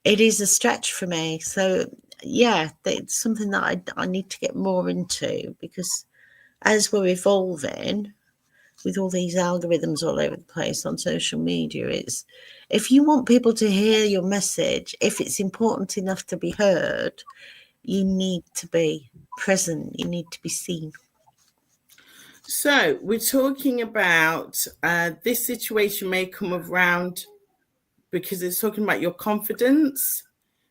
it is a stretch for me. So yeah, it's something that I need to get more into, because as we're evolving with all these algorithms all over the place on social media, it's, if you want people to hear your message, if it's important enough to be heard, you need to be present, you need to be seen. So we're talking about this situation may come around because it's talking about your confidence.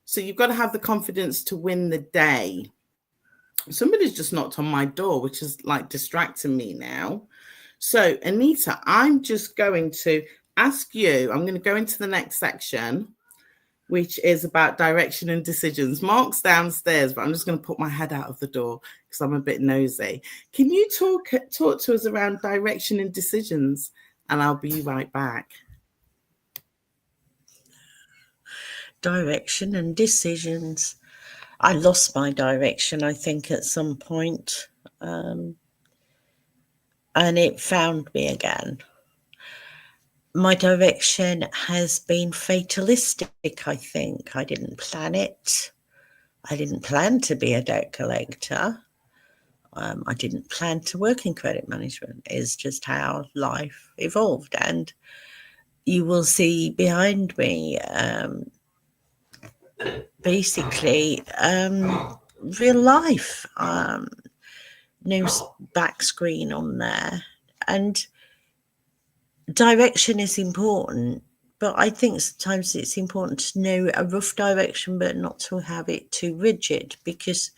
So you've got to have the confidence to win the day. Somebody's just knocked on my door, which is like distracting me now. So Anita, I'm just going to ask you, I'm going to go into the next section, which is about direction and decisions. Mark's downstairs, but I'm just going to put my head out of the door because I'm a bit nosy. Can you talk to us around direction and decisions? And I'll be right back. Direction and decisions. I lost my direction, I think, at some point, and it found me again. My direction has been fatalistic, I think. I didn't plan it. I didn't plan to be a debt collector. I didn't plan to work in credit management. It's just how life evolved. And you will see behind me, basically, real life. No back screen on there. And direction is important, but I think sometimes it's important to know a rough direction, but not to have it too rigid, because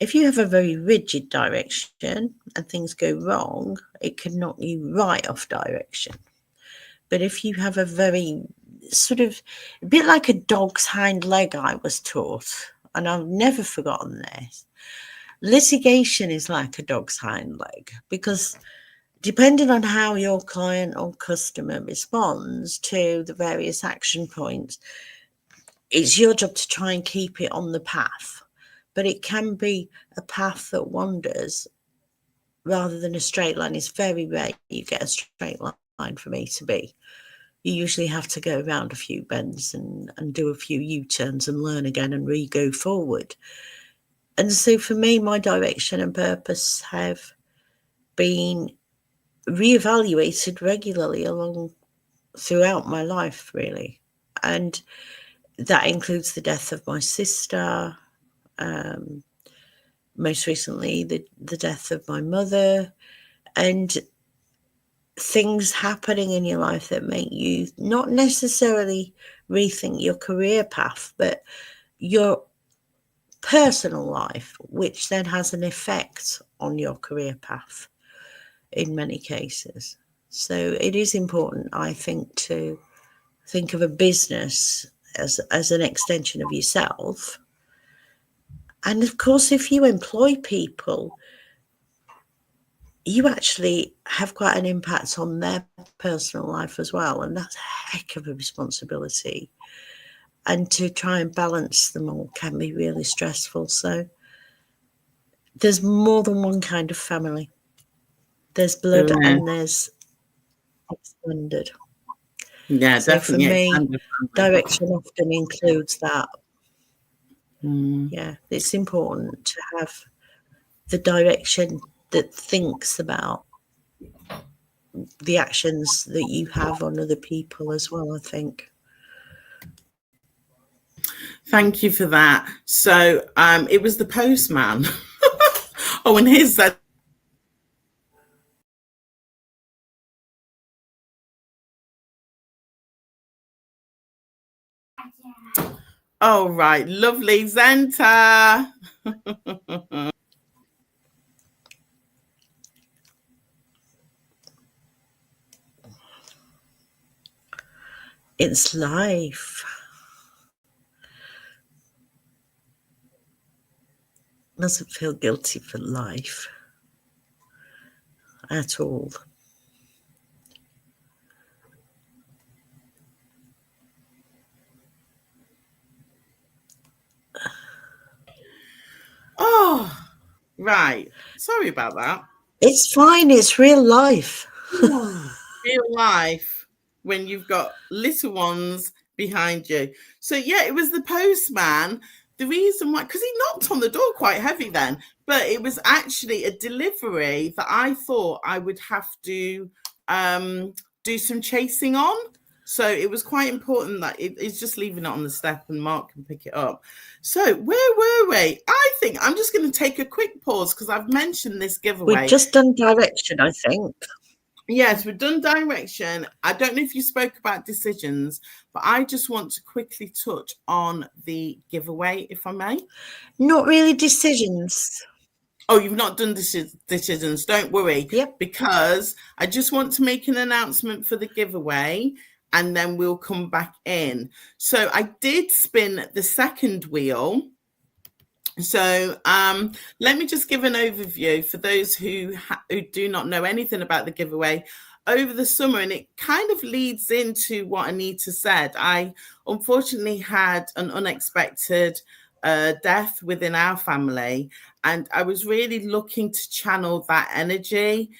if you have a very rigid direction and things go wrong, it can knock you right off direction. But if you have a very sort of, a bit like a dog's hind leg, I was taught, and I've never forgotten this. Litigation is like a dog's hind leg, because depending on how your client or customer responds to the various action points, it's your job to try and keep it on the path. But it can be a path that wanders rather than a straight line. It's very rare you get a straight line for me to be you usually have to go around a few bends and do a few U-turns and learn again and go forward. And so for me, my direction and purpose have been reevaluated regularly throughout my life, really. And that includes the death of my sister, most recently the death of my mother, and things happening in your life that make you not necessarily rethink your career path, but your personal life, which then has an effect on your career path in many cases. So it is important, I think, to think of a business as an extension of yourself. And of course, if you employ people, you actually have quite an impact on their personal life as well. And that's a heck of a responsibility. And to try and balance them all can be really stressful. So there's more than one kind of family. There's blood and there's extended. Yeah, so definitely. For me, direction often includes that. Yeah, it's important to have the direction that thinks about the actions that you have on other people as well, I think. Thank you for that. So it was the postman. Oh, and here's that. Oh, right. Lovely, Zenta. It's life. Mustn't feel guilty for life at all. Oh, right. Sorry about that. It's fine. It's real life. Real life when you've got little ones behind you. So, yeah, it was the postman. The reason why, because he knocked on the door quite heavy then, but it was actually a delivery that I thought I would have to do some chasing on. So it was quite important that it's just leaving it on the step and Mark can pick it up. So where were we? I think I'm just going to take a quick pause because I've mentioned this giveaway. We've just done direction, I think. Yes, we've done direction. I don't know if you spoke about decisions, but I just want to quickly touch on the giveaway, if I may. Not really decisions. Oh, you've not done decisions. Don't worry. Yep. Because I just want to make an announcement for the giveaway and then we'll come back in. So I did spin the second wheel. So let me just give an overview for those who do not know anything about the giveaway. Over the summer, and it kind of leads into what Anita said, I unfortunately had an unexpected death within our family, and I was really looking to channel that energy,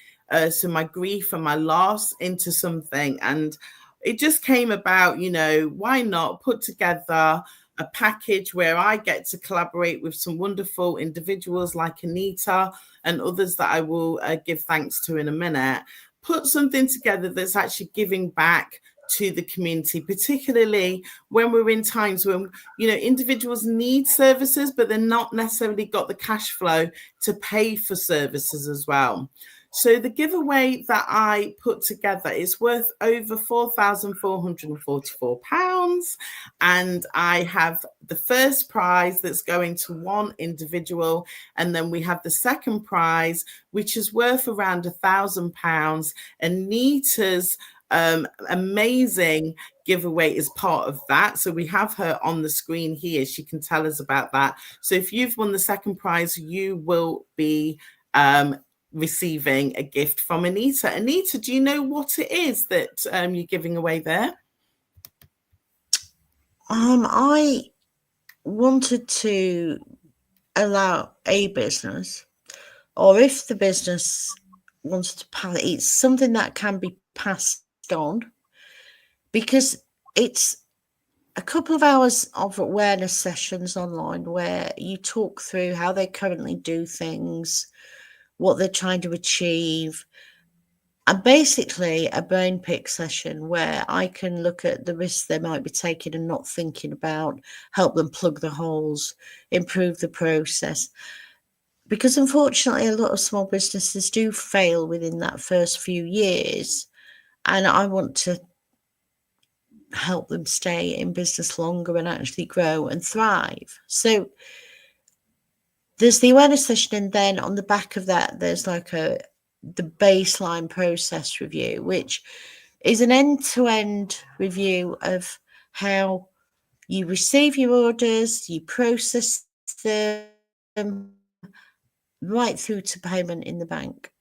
so my grief and my loss, into something. And it just came about, you know, why not put together a package where I get to collaborate with some wonderful individuals like Anita and others that I will give thanks to in a minute. Put something together that's actually giving back to the community, particularly when we're in times when, you know, individuals need services, but they're not necessarily got the cash flow to pay for services as well. So the giveaway that I put together is worth over £4,444. And I have the first prize that's going to one individual. And then we have the second prize, which is worth around £1,000. Anita's amazing giveaway is part of that. So we have her on the screen here. She can tell us about that. So if you've won the second prize, you will be receiving a gift from Anita. Anita, do you know what it is that you're giving away there? I wanted to allow a business, or if the business wants to pass, it's something that can be passed on, because it's a couple of hours of awareness sessions online where you talk through how they currently do things, what they're trying to achieve, and basically a brain pick session where I can look at the risks they might be taking and not thinking about, help them plug the holes, improve the process. Because unfortunately, a lot of small businesses do fail within that first few years, and I want to help them stay in business longer and actually grow and thrive. So there's the awareness session, and then on the back of that, there's like the baseline process review, which is an end-to-end review of how you receive your orders, you process them, right through to payment in the bank,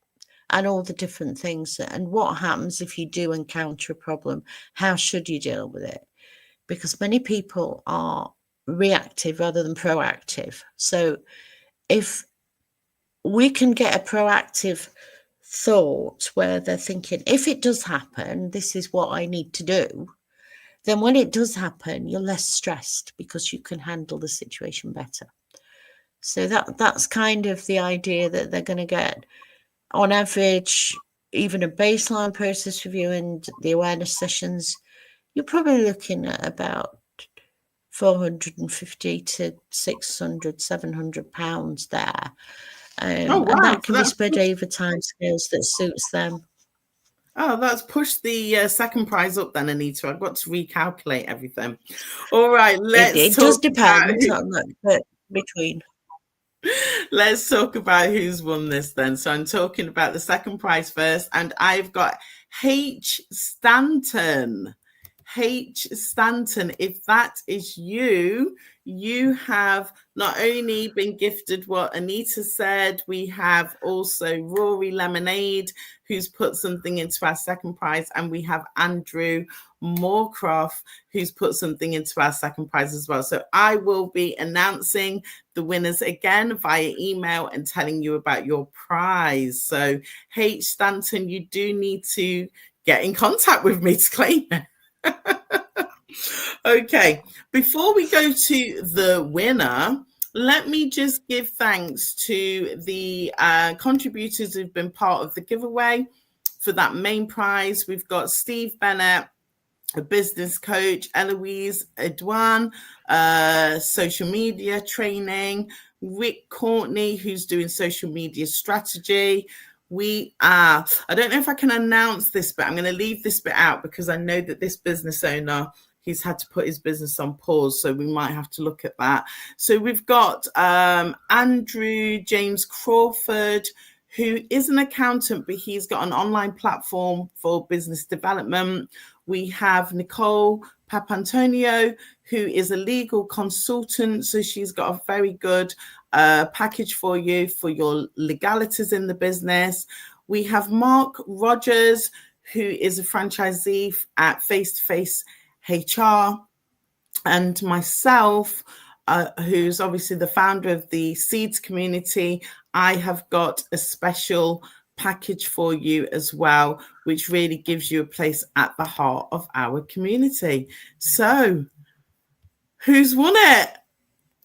and all the different things, and what happens if you do encounter a problem, how should you deal with it? Because many people are reactive rather than proactive. So if we can get a proactive thought where they're thinking, if it does happen, this is what I need to do, then when it does happen, you're less stressed because you can handle the situation better. So that's kind of the idea, that they're going to get, on average, even a baseline process review and the awareness sessions, you're probably looking at about 450 to 600, 700 pounds there. Oh, And wow. that can be spread over time scales that suits them. Oh, that's pushed the second prize up then, Anita. I've got to recalculate everything. All right, let's It talk does depend on that, but between. Let's talk about who's won this then. So I'm talking about the second prize first, and I've got H. Stanton. H. Stanton, if that is you, you have not only been gifted what Anita said, we have also Rory Lemonade, who's put something into our second prize, and we have Andrew Moorcroft, who's put something into our second prize as well. So I will be announcing the winners again via email and telling you about your prize. So H. Stanton, you do need to get in contact with me to claim it. Okay, before we go to the winner, let me just give thanks to the contributors who've been part of the giveaway for that main prize. We've got Steve Bennett, a business coach, Eloise Edouin, social media training, Rick Courtney, who's doing social media strategy. I don't know if I can announce this, but I'm going to leave this bit out because I know that this business owner, he's had to put his business on pause, so we might have to look at that. So we've got Andrew James Crawford, who is an accountant, but he's got an online platform for business development. We have Nicole Papantonio, who is a legal consultant. So she's got a very good package for you for your legalities in the business. We have Mark Rogers, who is a franchisee at Face to Face HR, and myself, who's obviously the founder of the Seeds community. I have got a special package for you as well, which really gives you a place at the heart of our community. So who's won it?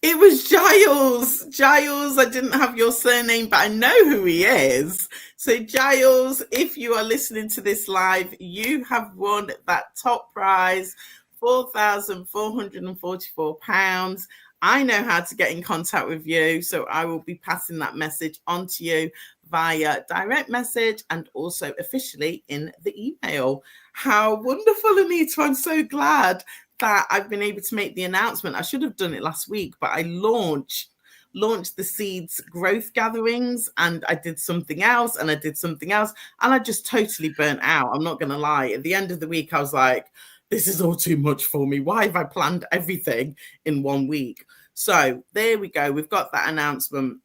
It was Giles. Giles, I didn't have your surname, but I know who he is. So Giles, if you are listening to this live, you have won that top prize, £4,444. I know how to get in contact with you, so I will be passing that message on to you via direct message and also officially in the email. How wonderful, Anita. I'm so glad that I've been able to make the announcement. I should have done it last week, but I launched the Seeds growth gatherings, and I did something else and I did something else, and I just totally burnt out. I'm not going to lie. At the end of the week, I was like, this is all too much for me. Why have I planned everything in 1 week? So there we go. We've got that announcement.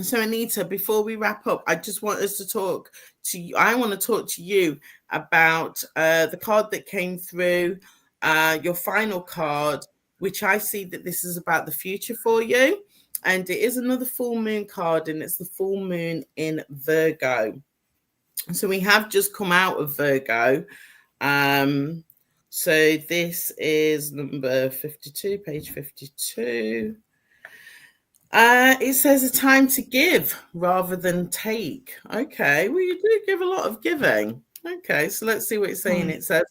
So Anita, before we wrap up, I just want us to talk to you. I want to talk to you about the card that came through, your final card, which I see that this is about the future for you. And it is another full moon card, and it's the full moon in Virgo. So we have just come out of Virgo. So this is number 52, page 52. It says a time to give rather than take. Okay, well, you do give a lot of giving. Okay, so let's see what it's saying. It says,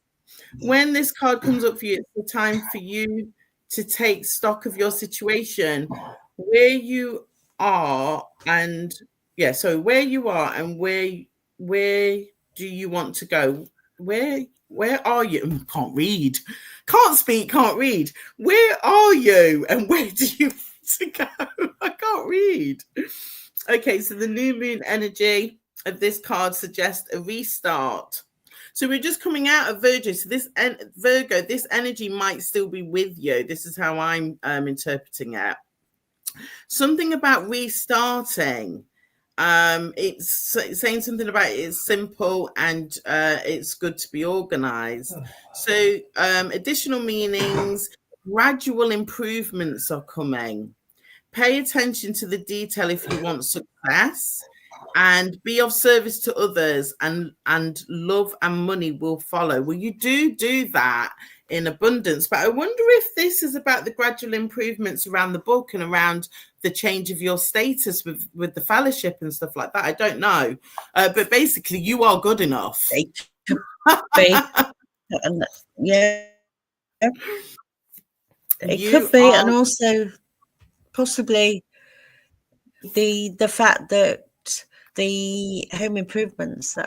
when this card comes up for you, it's the time for you to take stock of your situation, where you are, and where you are and where do you want to go? Where are you? Can't read, can't speak, can't read. Where are you and where do you want to go? I can't read. Okay, so the new moon energy of this card suggests a restart. So we're just coming out of Virgo. So this Virgo, this energy might still be with you. This is how I'm interpreting it. Something about restarting. It's saying something about it's simple and it's good to be organized. So additional meanings, gradual improvements are coming. Pay attention to the detail if you want success, and be of service to others, and love and money will follow. Well, you do that in abundance, but I wonder if this is about the gradual improvements around the book and around the change of your status with the fellowship and stuff like that. I don't know, but basically you are good enough. It could be. Yeah, it could be, and also possibly the fact that the home improvements,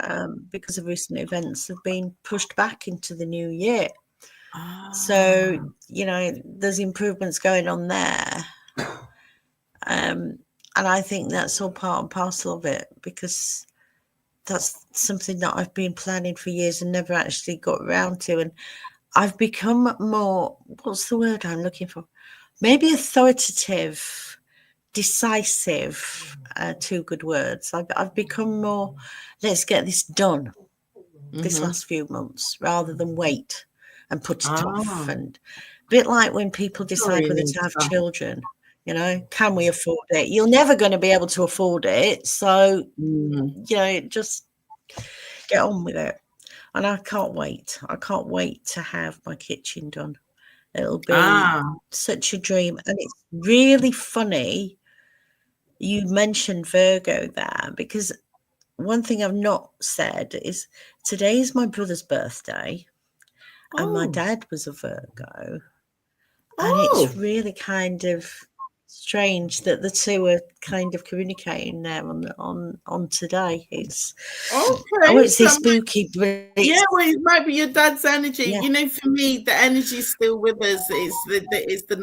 because of recent events, have been pushed back into the new year. So, there's improvements going on there. And I think that's all part and parcel of it, because that's something that I've been planning for years and never actually got around to. And I've become more, what's the word I'm looking for? Maybe authoritative, decisive, two good words. I've become more, let's get this done this last few months, rather than wait and put it off. And a bit like when people decide whether to have children, can we afford it? You're never going to be able to afford it. So, just get on with it. And I can't wait. I can't wait to have my kitchen done. It'll be such a dream. And it's really funny you mentioned Virgo there, because one thing I've not said is today is my brother's birthday, and my dad was a Virgo. And it's really kind of strange that the two are kind of communicating there on today. It's I won't say spooky, but well, it might be your dad's energy. Yeah. For me, the energy is still with us. It's the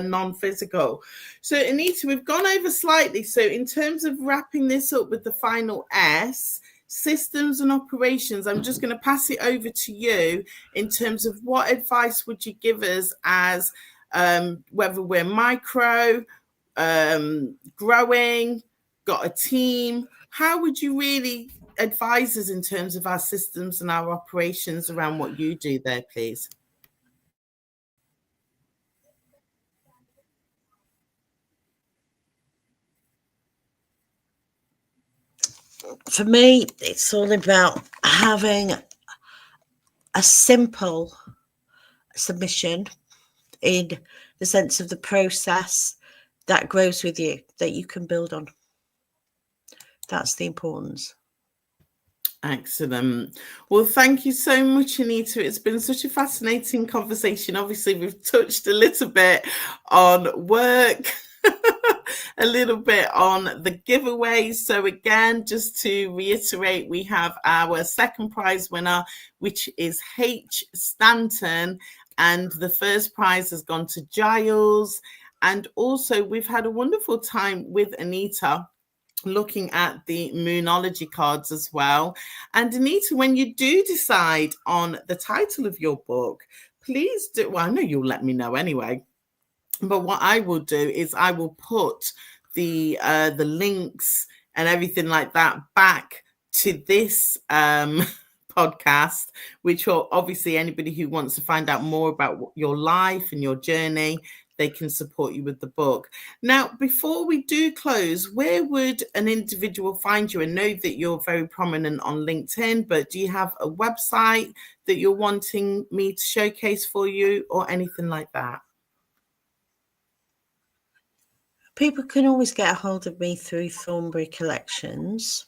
non-physical. So, Anita, we've gone over slightly. So, in terms of wrapping this up with the final S, systems and operations, I'm just going to pass it over to you in terms of what advice would you give us as whether we're micro, growing, got a team. How would you really advise us in terms of our systems and our operations around what you do there, please? For me, it's all about having a simple submission in the sense of the process that grows with you, that you can build on. That's the importance. Excellent. Well, thank you so much, Anita. It's been such a fascinating conversation. Obviously, we've touched a little bit on work, a little bit on the giveaways. So again, just to reiterate, we have our second prize winner, which is H. Stanton, and the first prize has gone to Giles. And also, we've had a wonderful time with Anita looking at the Moonology cards as well. And Anita, when you do decide on the title of your book, please do, well, I know you'll let me know anyway, but what I will do is I will put the links and everything like that back to this podcast, which will obviously anybody who wants to find out more about your life and your journey, they can support you with the book. Now, before we do close, where would an individual find you? I know that you're very prominent on LinkedIn, but do you have a website that you're wanting me to showcase for you or anything like that? People can always get a hold of me through Thornbury Collections.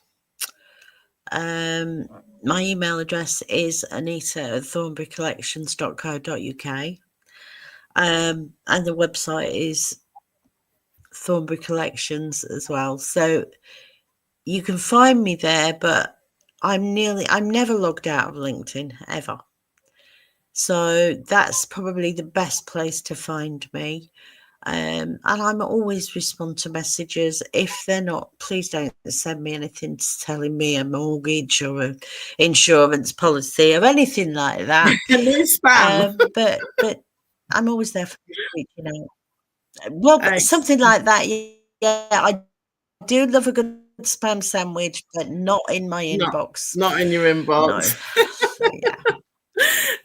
My email address is anita@thornburycollections.co.uk. And the website is Thornbury Collections as well. So you can find me there, but I'm never logged out of LinkedIn ever. So that's probably the best place to find me. And I'm always respond to messages. If they're not, please don't send me anything telling me a mortgage or an insurance policy or anything like that. No spam. But I'm always there for reaching out. Well, something like that. Yeah, I do love a good spam sandwich, but not in my inbox. Not in your inbox. No. So, yeah.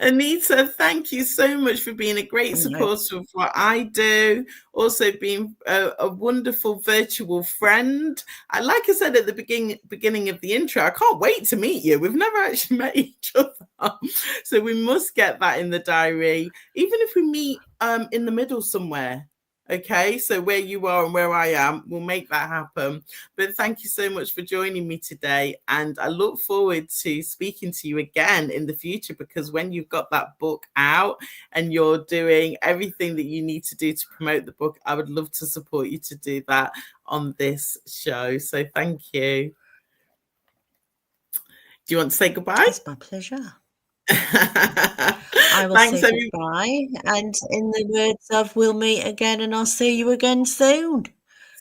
Anita, thank you so much for being a great supporter of what I do, also being a wonderful virtual friend. Like I said at the beginning of the intro, I can't wait to meet you. We've never actually met each other, so we must get that in the diary, even if we meet in the middle somewhere. Okay, so where you are and where I am, we'll make that happen. But thank you so much for joining me today. And I look forward to speaking to you again in the future, because when you've got that book out and you're doing everything that you need to do to promote the book, I would love to support you to do that on this show. So thank you. Do you want to say goodbye? It's my pleasure. I will say goodbye, and in the words of, we'll meet again and I'll see you again soon.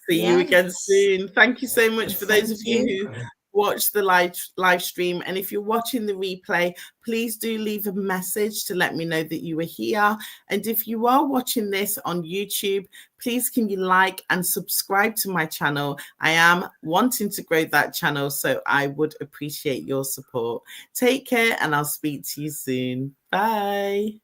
See you again soon. Thank you so much for those of you who watched the live stream. And if you're watching the replay, please do leave a message to let me know that you were here. And if you are watching this on YouTube, please can you like and subscribe to my channel? I am wanting to grow that channel, so I would appreciate your support. Take care, and I'll speak to you soon. Bye.